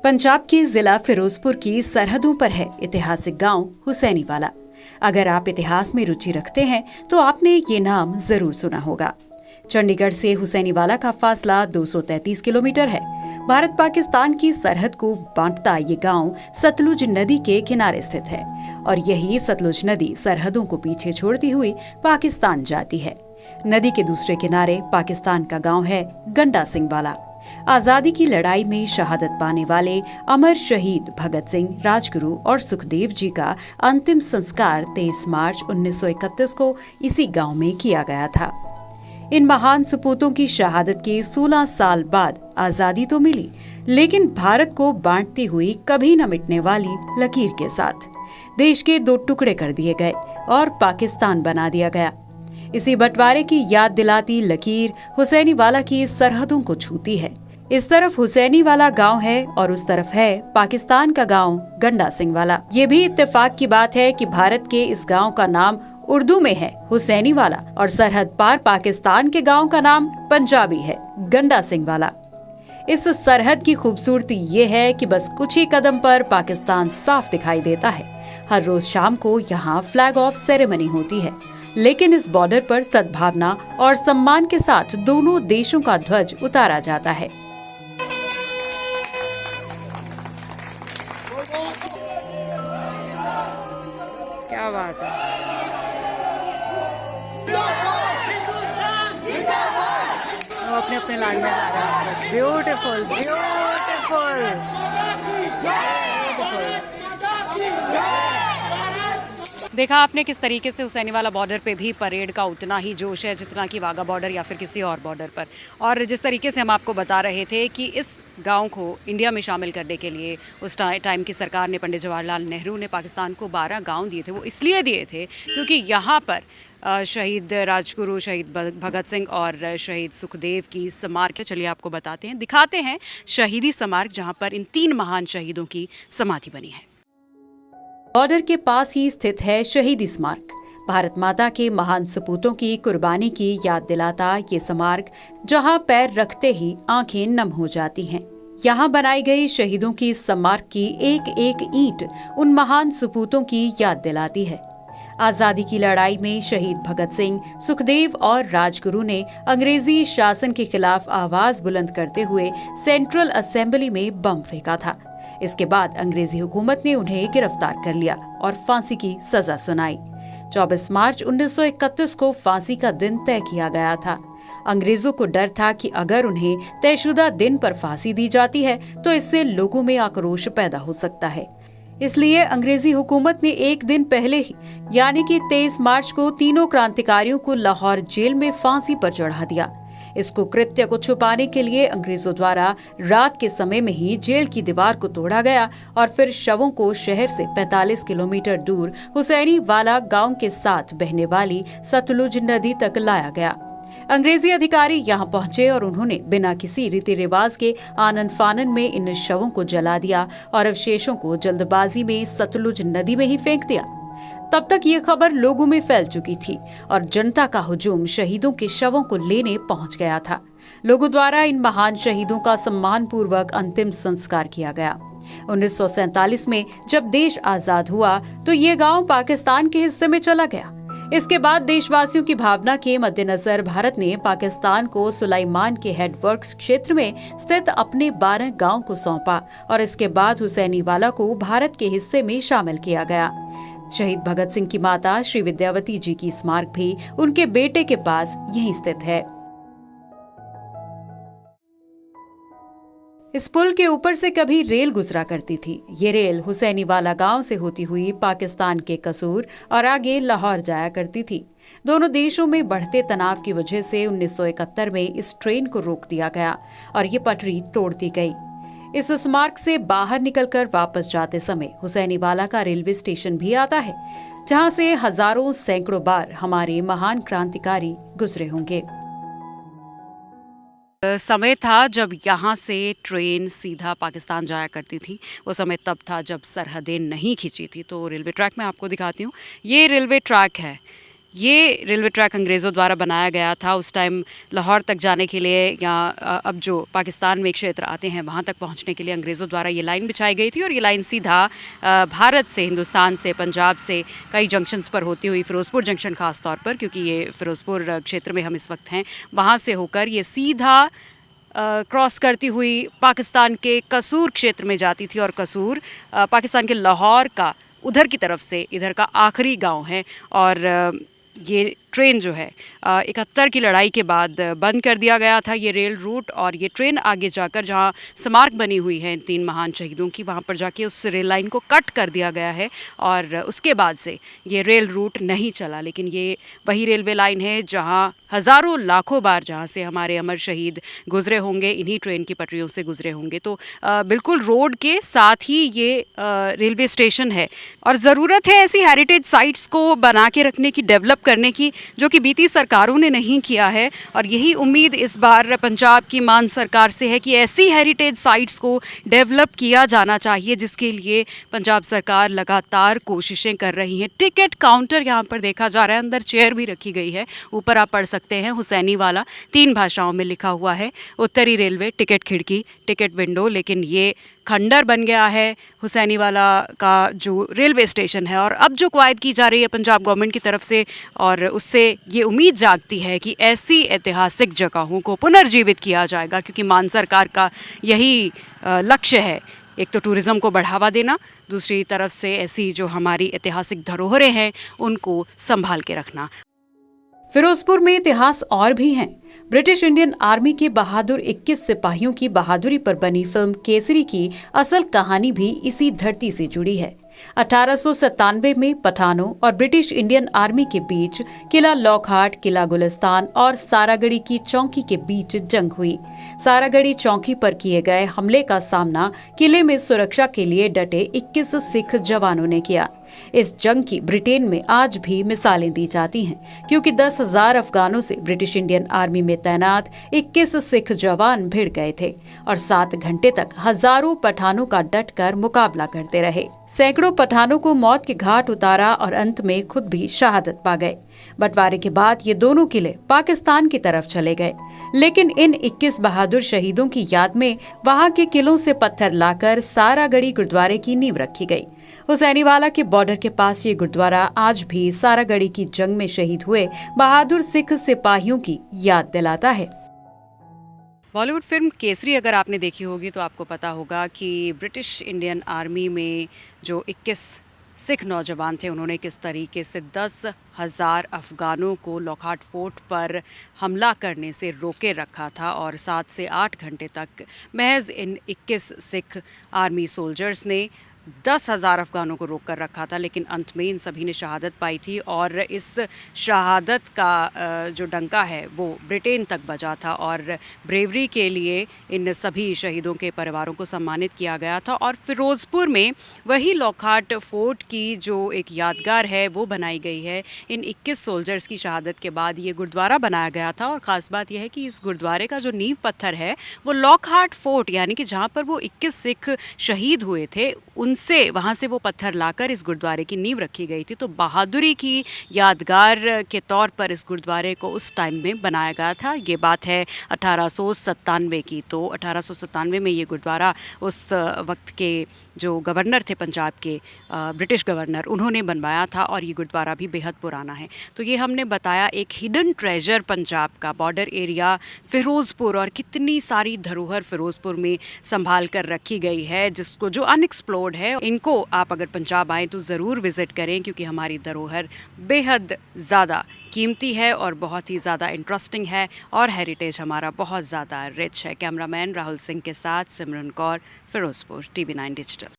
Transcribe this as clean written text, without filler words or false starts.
पंजाब के जिला फिरोजपुर की सरहदों पर है ऐतिहासिक गांव हुसैनीवाला। अगर आप इतिहास में रुचि रखते हैं तो आपने ये नाम जरूर सुना होगा। चंडीगढ़ से हुसैनीवाला का फासला 233 किलोमीटर है। भारत पाकिस्तान की सरहद को बांटता ये गांव सतलुज नदी के किनारे स्थित है और यही सतलुज नदी सरहदों को पीछे छोड़ती हुई पाकिस्तान जाती है। नदी के दूसरे किनारे पाकिस्तान का गांव है गंडा सिंह वाला। आजादी की लड़ाई में शहादत पाने वाले अमर शहीद भगत सिंह, राजगुरु और सुखदेव जी का अंतिम संस्कार 23 मार्च 1931 को इसी गांव में किया गया था। इन महान सपूतों की शहादत के 16 साल बाद आजादी तो मिली, लेकिन भारत को बांटती हुई कभी न मिटने वाली लकीर के साथ देश के 2 टुकड़े कर दिए गए और पाकिस्तान बना दिया गया। इसी बंटवारे की याद दिलाती लकीर हुसैनीवाला की सरहदों को छूती है। इस तरफ हुसैनीवाला गांव है और उस तरफ है पाकिस्तान का गांव गंडा सिंह वाला। ये भी इत्तेफाक की बात है कि भारत के इस गांव का नाम उर्दू में है हुसैनीवाला और सरहद पार पाकिस्तान के गांव का नाम पंजाबी है गंडा सिंह वाला। इस सरहद की खूबसूरती ये है कि बस कुछ ही कदम पर पाकिस्तान साफ दिखाई देता है। हर रोज शाम को यहाँ फ्लैग ऑफ सेरेमनी होती है, लेकिन इस बॉर्डर पर सद्भावना और सम्मान के साथ दोनों देशों का ध्वज उतारा जाता है। क्या बात है। वो अपने अपने लैंड में जा रहे हैं। Beautiful beautiful. देखा आपने किस तरीके से हुसैनीवाला बॉर्डर पे भी परेड का उतना ही जोश है जितना कि वाघा बॉर्डर या फिर किसी और बॉर्डर पर। और जिस तरीके से हम आपको बता रहे थे कि इस गांव को इंडिया में शामिल करने के लिए उस टाइम की सरकार ने, पंडित जवाहरलाल नेहरू ने पाकिस्तान को 12 गांव दिए थे। वो इसलिए दिए थे क्योंकि यहाँ पर शहीद राजगुरु, शहीद भगत सिंह और शहीद सुखदेव की स्मारक। चलिए आपको बताते हैं, दिखाते हैं शहीदी स्मारक जहाँ पर इन 3 महान शहीदों की समाधि बनी है। बॉर्डर के पास ही स्थित है शहीदी स्मारक। भारत माता के महान सपूतों की कुर्बानी की याद दिलाता ये स्मारक, जहां पैर रखते ही आंखें नम हो जाती हैं। यहाँ बनाई गई शहीदों की स्मारक की एक एक ईंट उन महान सपूतों की याद दिलाती है। आजादी की लड़ाई में शहीद भगत सिंह, सुखदेव और राजगुरु ने अंग्रेजी शासन के खिलाफ आवाज बुलंद करते हुए सेंट्रल असेंबली में बम फेंका था। इसके बाद अंग्रेजी हुकूमत ने उन्हें गिरफ्तार कर लिया और फांसी की सजा सुनाई। 24 मार्च 1931 को फांसी का दिन तय किया गया था। अंग्रेजों को डर था कि अगर उन्हें तयशुदा दिन पर फांसी दी जाती है तो इससे लोगों में आक्रोश पैदा हो सकता है। इसलिए अंग्रेजी हुकूमत ने एक दिन पहले ही यानी कि 23 मार्च को तीनों क्रांतिकारियों को लाहौर जेल में फांसी पर चढ़ा दिया। इस कुकृत्य को छुपाने के लिए अंग्रेजों द्वारा रात के समय में ही जेल की दीवार को तोड़ा गया और फिर शवों को शहर से 45 किलोमीटर दूर हुसैनीवाला गांव के साथ बहने वाली सतलुज नदी तक लाया गया। अंग्रेजी अधिकारी यहां पहुंचे और उन्होंने बिना किसी रीति रिवाज के आनन फानन में इन शवों को जला दिया और अवशेषों को जल्दबाजी में सतलुज नदी में ही फेंक दिया। तब तक ये खबर लोगों में फैल चुकी थी और जनता का हुजूम शहीदों के शवों को लेने पहुंच गया था। लोगों द्वारा इन महान शहीदों का सम्मानपूर्वक अंतिम संस्कार किया गया। 1947 में जब देश आजाद हुआ तो ये गांव पाकिस्तान के हिस्से में चला गया। इसके बाद देशवासियों की भावना के मद्देनजर भारत ने पाकिस्तान को सुलाइमान के हेडवर्क्स क्षेत्र में स्थित अपने 12 गांव को सौंपा और इसके बाद हुसैनीवाला को भारत के हिस्से में शामिल किया गया। शहीद भगत सिंह की माता श्री विद्यावती जी की स्मारक भी उनके बेटे के पास यहीं स्थित है। इस पुल के ऊपर से कभी रेल गुजरा करती थी। ये रेल हुसैनीवाला गांव से होती हुई पाकिस्तान के कसूर और आगे लाहौर जाया करती थी। दोनों देशों में बढ़ते तनाव की वजह से 1971 में इस ट्रेन को रोक दिया गया और ये पटरी तोड़ दी गई। इस स्मारक से बाहर निकलकर वापस जाते समय हुसैनीवाला का रेलवे स्टेशन भी आता है, जहां से हजारों सैकड़ों बार हमारे महान क्रांतिकारी गुजरे होंगे। समय था जब यहाँ से ट्रेन सीधा पाकिस्तान जाया करती थी। वो समय तब था जब सरहदें नहीं खींची थी। तो रेलवे ट्रैक मैं आपको दिखाती हूँ। ये रेलवे ट्रैक है। ये रेलवे ट्रैक अंग्रेज़ों द्वारा बनाया गया था उस टाइम लाहौर तक जाने के लिए, या अब जो पाकिस्तान में एक क्षेत्र आते हैं वहाँ तक पहुँचने के लिए अंग्रेज़ों द्वारा ये लाइन बिछाई गई थी। और ये लाइन सीधा भारत से, हिंदुस्तान से, पंजाब से कई जंक्शंस पर होती हुई, फ़िरोज़पुर जंक्शन ख़ास तौर पर, क्योंकि ये फ़िरोज़पुर क्षेत्र में हम इस वक्त हैं, वहाँ से होकर ये सीधा क्रॉस करती हुई पाकिस्तान के कसूर क्षेत्र में जाती थी। और कसूर पाकिस्तान के लाहौर का उधर की तरफ से इधर का आखिरी गांव है। और ये ट्रेन जो है 71 की लड़ाई के बाद बंद कर दिया गया था ये रेल रूट। और ये ट्रेन आगे जाकर जहाँ स्मारक बनी हुई है इन 3 महान शहीदों की, वहाँ पर जाके उस रेल लाइन को कट कर दिया गया है। और उसके बाद से ये रेल रूट नहीं चला। लेकिन ये वही रेलवे लाइन है जहाँ हज़ारों लाखों बार जहाँ से हमारे अमर शहीद गुज़रे होंगे, इन्हीं ट्रेन की पटरियों से गुज़रे होंगे। तो बिल्कुल रोड के साथ ही ये रेलवे स्टेशन है। और ज़रूरत है ऐसी हेरिटेज साइट्स को बना के रखने की, डेवलप करने की, जो कि बीती सरकारों ने नहीं किया है। और यही उम्मीद इस बार पंजाब की मान सरकार से है कि ऐसी हेरिटेज साइट्स को डेवलप किया जाना चाहिए, जिसके लिए पंजाब सरकार लगातार कोशिशें कर रही है। टिकट काउंटर यहाँ पर देखा जा रहा है, अंदर चेयर भी रखी गई है, ऊपर आप पढ़ सकते हैं हुसैनी वाला 3 भाषाओं में लिखा हुआ है, उत्तरी रेलवे टिकट खिड़की, टिकट विंडो। लेकिन ये खंडर बन गया है हुसैनी वाला का जो रेलवे स्टेशन है। और अब जो कवायद की जा रही है पंजाब गवर्नमेंट की तरफ से, और उससे ये उम्मीद जागती है कि ऐसी ऐतिहासिक जगहों को पुनर्जीवित किया जाएगा, क्योंकि मान सरकार का यही लक्ष्य है। एक तो टूरिज़्म को बढ़ावा देना, दूसरी तरफ से ऐसी जो हमारी ऐतिहासिक धरोहरें हैं उनको संभाल के रखना। फिरोजपुर में इतिहास और भी हैं। ब्रिटिश इंडियन आर्मी के बहादुर 21 सिपाहियों की बहादुरी पर बनी फिल्म केसरी की असल कहानी भी इसी धरती से जुड़ी है। 1897 में पठानों और ब्रिटिश इंडियन आर्मी के बीच किला लॉकहार्ट, किला गुलिस्तान और सारागढ़ी की चौकी के बीच जंग हुई। सारागढ़ी चौकी पर किए गए हमले का सामना किले में सुरक्षा के लिए डटे 21 सिख जवानों ने किया। इस जंग की ब्रिटेन में आज भी मिसालें दी जाती हैं, क्योंकि 10,000 अफगानों से ब्रिटिश इंडियन आर्मी में तैनात 21 सिख जवान भिड़ गए थे और 7 घंटे तक हजारों पठानों का डटकर मुकाबला करते रहे। सैकड़ों पठानों को मौत के घाट उतारा और अंत में खुद भी शहादत पा गए। बंटवारे के बाद ये दोनों किले पाकिस्तान की तरफ चले गए, लेकिन इन 21 बहादुर शहीदों की याद में वहां के किलों से पत्थर लाकर सारागढ़ी गुरुद्वारे की नींव रखी गई। हुसैनीवाला के बॉर्डर के पास ये गुरुद्वारा आज भी सारागढ़ी की जंग में शहीद हुए बहादुर सिख सिपाहियों की याद दिलाता है। बॉलीवुड फिल्म केसरी अगर आपने देखी होगी तो आपको पता होगा कि ब्रिटिश इंडियन आर्मी में जो 21 सिख नौजवान थे, उन्होंने किस तरीके से 10,000 अफ़गानों को लॉकहार्ट फोर्ट पर हमला करने से रोके रखा था। और 7 से 8 घंटे तक महज इन 21 सिख आर्मी सोल्जर्स ने 10,000 अफ़गानों को रोक कर रखा था। लेकिन अंत में इन सभी ने शहादत पाई थी। और इस शहादत का जो डंका है वो ब्रिटेन तक बजा था। और ब्रेवरी के लिए इन सभी शहीदों के परिवारों को सम्मानित किया गया था। और फ़िरोज़पुर में वही लॉकहार्ट फोर्ट की जो एक यादगार है वो बनाई गई है। इन 21 सोल्जर्स की शहादत के बाद ये गुरुद्वारा बनाया गया था। और ख़ास बात यह है कि इस गुरुद्वारे का जो नींव पत्थर है वो लॉकहार्ट फोर्ट, यानी कि जहाँ पर वो 21 सिख शहीद हुए थे, उनसे वहाँ से वो पत्थर लाकर इस गुरुद्वारे की नींव रखी गई थी। तो बहादुरी की यादगार के तौर पर इस गुरुद्वारे को उस टाइम में बनाया गया था। ये बात है 1897 की। तो 1897 में ये गुरुद्वारा उस वक्त के जो गवर्नर थे पंजाब के, ब्रिटिश गवर्नर, उन्होंने बनवाया था। और ये गुरुद्वारा भी बेहद पुराना है। तो ये हमने बताया एक हिडन ट्रेजर पंजाब का, बॉर्डर एरिया फ़िरोज़पुर, और कितनी सारी धरोहर फ़िरोज़पुर में संभाल कर रखी गई है, जिसको जो अनएक्सप्लोर्ड है, इनको आप अगर पंजाब आएँ तो ज़रूर विज़िट करें, क्योंकि हमारी धरोहर बेहद ज़्यादा कीमती है और बहुत ही ज़्यादा इंटरेस्टिंग है। और हेरिटेज हमारा बहुत ज़्यादा रिच है। कैमरामैन राहुल सिंह के साथ सिमरन कौर, फ़िरोज़पुर, TV9 डिजिटल।